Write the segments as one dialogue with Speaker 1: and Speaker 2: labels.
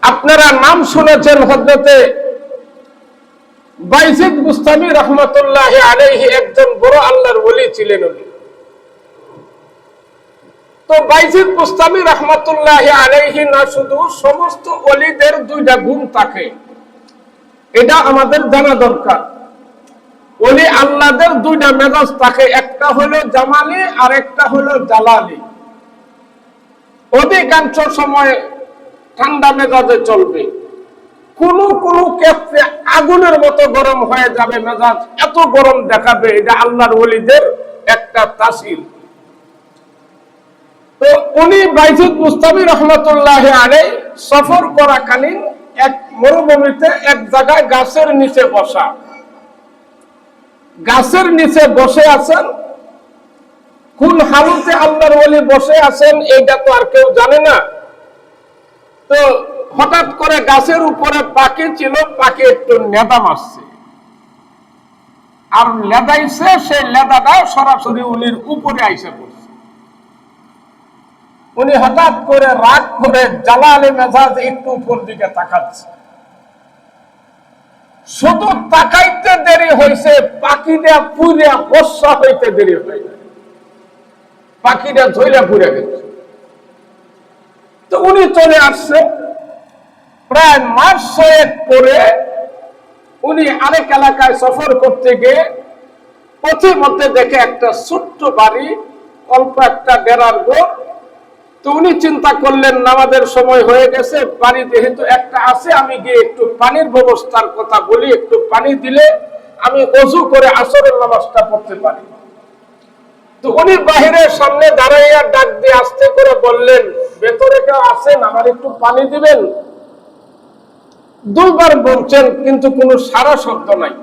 Speaker 1: আপনারা নাম শুনেছেন হযরতে বাইজিদ বুস্তামি রহমতুল্লাহি আলাইহি একজন বড় আল্লাহর ওলি ছিলেন। তো বাইজিদ বুস্তামি রহমতুল্লাহি আলাইহি না শুধু সমস্ত ওলিদের দুইটা গুণ থাকে, এটা আমাদের জানা দরকার। ওলি আল্লাহদের দুইটা মেজাজ থাকে, একটা হলো জামালি আর একটা হলো জালালি। অধিকাংশ সময় ঠান্ডা মেজাজে চলবে, কোন কোন ক্ষেত্রে আগুনের মতো গরম হয়ে যাবে, মেজাজ এত গরম দেখাবে। এটা আল্লাহর ওলিদের একটা তাসির। তো উনি বাইজিদ বুস্তামি রহমতুল্লাহি আলাইহি সফর করাকালীন এক মরুভূমিতে এক জায়গায় গাছের নিচে বসা, গাছের নিচে বসে আছেন। কোন হালতে আল্লাহর ওলি বসে আছেন এইটা তো আর কেউ জানে না। তো হঠাৎ করে গাছের উপরে পাখি ছিল, পাখি একটু লেদা মারছে, আর লেদাইছে, সেই লেদাটা সরাসরি উনির উপরে আইসে পড়ছে। উনি হঠাৎ করে রাগ করে জালালে মেজাজ একটু উপর দিকে তাকাচ্ছে। শুধু তাকাইতে দেরি হয়েছে, পাখিটা পুড়ে বর্ষা হইতে দেরি হয় না, পাখিটা ধইরা পুড়ে গেছে। তো উনি চলে আসছে। প্রায় মাস 6 পরে উনি আরেক এলাকায় সফর করতে গিয়ে পথের মধ্যে দেখে একটা ছোট্ট বাড়ি, অল্প একটা ডেরার ঘর। তো উনি চিন্তা করলেন নামাজের সময় হয়ে গেছে, বাড়ি যেহেতু একটা আছে, আমি গিয়ে একটু পানির ব্যবস্থার কথা বলি, একটু পানি দিলে আমি ওযু করে আসরের নামাজটা পড়তে পারি। তো উনি বাহিরের সামনে দাঁড়াইয়া ডাক দিয়ে আস্তে করে বললেন, ভেতরে কেউ আছেন, আমার একটু পানি দিবেন? 2 বার বলছেন, কিন্তু কোনো সারা শব্দ নাই।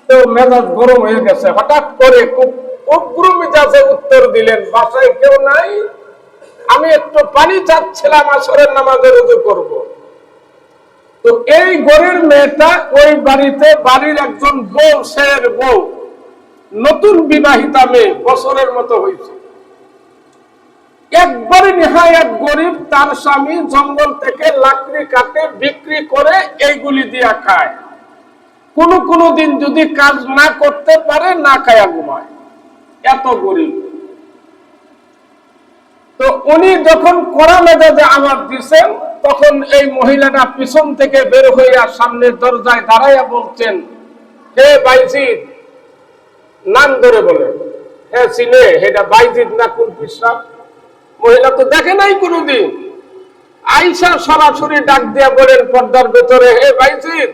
Speaker 1: তো মেজাজ গরম হয়ে গেছে। হঠাৎ করে খুব উগ্র মেজাজে উত্তর দিলেন, বাসায় কেউ নাই, আমি একটু পানি চাচ্ছিলাম, আসরের নামাজের ওযু করব। তো এই ঘরের মেয়েটা ওই বাড়িতে বাড়ির একজন বউ, শের বউ, নতুন বিবাহিতা মেয়ে, বছরের মতো হয়েছে। একবারে নিহায়াত গরিব, তার স্বামী জঙ্গল থেকে লাকড়ি কাটে বিক্রি করে এইগুলি দিয়া খায়। কোন দিন যদি কাজ না করতে পারে, না খায়া ঘুমায়, এত গরিব। তো উনি যখন কড়া মেজাজে আওয়াজ দিচ্ছেন, তখন এই মহিলাটা পিছন থেকে বের হইয়া সামনের দরজায় দাঁড়াইয়া বলছেন, হে বাইজিদ, নাম ধরে বলে, হে চিনে, এটা বাইজিদ না কোন পিসা? মহিলা তো দেখে নাই কোনদিন। আয়েশা সরাসরি ডাক দিয়া বলেন পর্দার ভেতরে, হে বাইজিদ,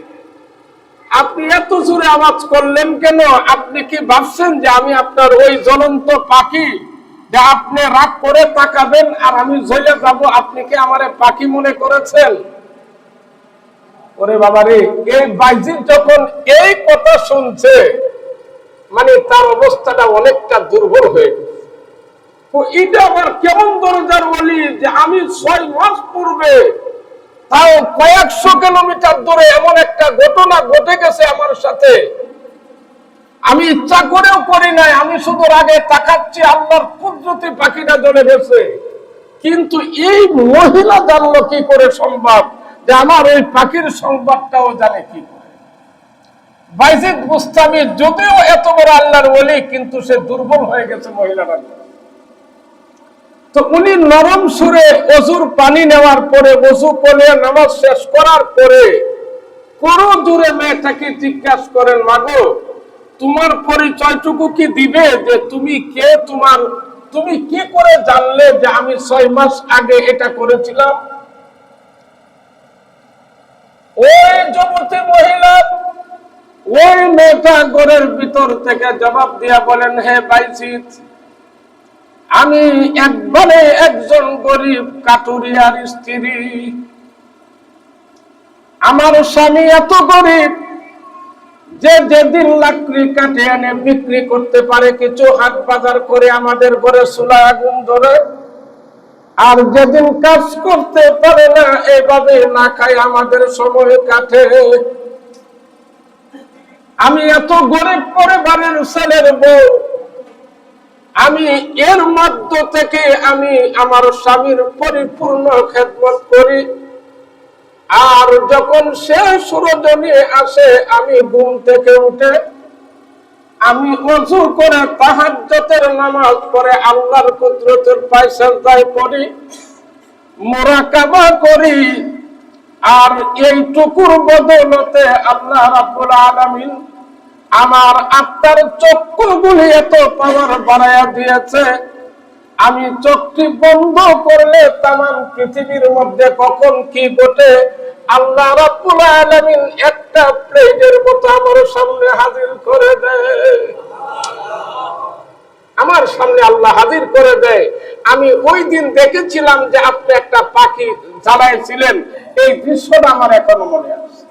Speaker 1: আপনি এত জোরে আওয়াজ করলেন কেন? আপনি কি ভাবছেন যে আমি আপনার ওই জ্বলন্ত পাখি, যে আপনি রাগ করে তাকাবেন আর আমি জ্বলে যাব? আপনি কি আমারে পাখি মনে করেছেন? ওরে বাবারে, এই বাইজিদ যখন এই কথা শুনছে, মানে তার অবস্থাটা অনেকটা দুর্বল হয়ে গেছে। এটা আবার কেমন দরজার ওলি যে আমি 6 মাস পূর্বে, তাও কয়েকশো কিলোমিটার দূরে এমন একটা ঘটনা ঘটে গেছে আমার সাথে, আমি ইচ্ছা করেও করি নাই, আমি শুধু আগে তাকাচ্ছি, আল্লাহর কুদরতি পাখিটা জ্বলে গেছে। কিন্তু এই মহিলা জানলো কি করে সম্ভব যে আমার ওই পাখির সংবাদটাও জানে কি করে? বাইজিদ বুস্তামি যদিও এত বড় আল্লাহর ওলি, কিন্তু সে দুর্বল হয়ে গেছে মহিলাটা। তো উনি নরম সুরে ওযুর পানি নেওয়ার পরে, ওযু করে নামাজ শেষ করার পরে কোনো দূরে মেয়েটাকে জিজ্ঞাসা করেন, মাগো, তোমার পরিচয়টুকু কি দিবে, যে তুমি কে? তুমি কি করে জানলে যে আমি 6 মাস আগে এটা করেছিলাম? ওই যুবতী মহিলা, ওই মেয়েটা ঘরের ভিতর থেকে জবাব দিয়া বলেন, হে বাইজিদ, আমি একবারে একজন গরিব কাটুরিয়ার স্ত্রী। আমার স্বামী এত গরিব যে যেদিন লাকড়ি কাটে এনে বিক্রি করতে পারে কিছু, হাট বাজার করে আমাদের ঘরে চুলায় আগুন ধরে, আর যেদিন কাজ করতে পারে না, এইভাবে না খায় আমাদের সময় কাটে। আমি এত গরিব পরিবারের ছেলের বউ, আমি এর মধ্য থেকে আমি আমার স্বামীর পরিপূর্ণ খেদমত করি, আর যখন সে সূর্য নিয়ে আসে, আমি ঘুম থেকে উঠে আমি ওযু করে তাহাজ্জুদের নামাজ পড়ে আল্লাহর কুদরতের পায়ে সিজদায় পড়ি, মুরাকাবা করি। আর এইটুকুর বদৌলতে আল্লাহ রাব্বুল আলামিন আমার আত্মার চক্ষুগুলি এত পাওয়ার বাড়াইয়া দিয়েছে, আমি চোখটি বন্ধ করলে তামাম পৃথিবীর মধ্যে কখন কি ঘটে আল্লাহ রাব্বুল আলামিন একটা প্লেটের মতো আমার সামনে হাজির করে দেয়। আমার সামনে আল্লাহ হাজির করে দেয়। আমি ওই দিন দেখেছিলাম যে আপনি একটা পাখি জ্বালাইছিলেন, এই দৃশ্যটা আমার এখনো মনে আছে।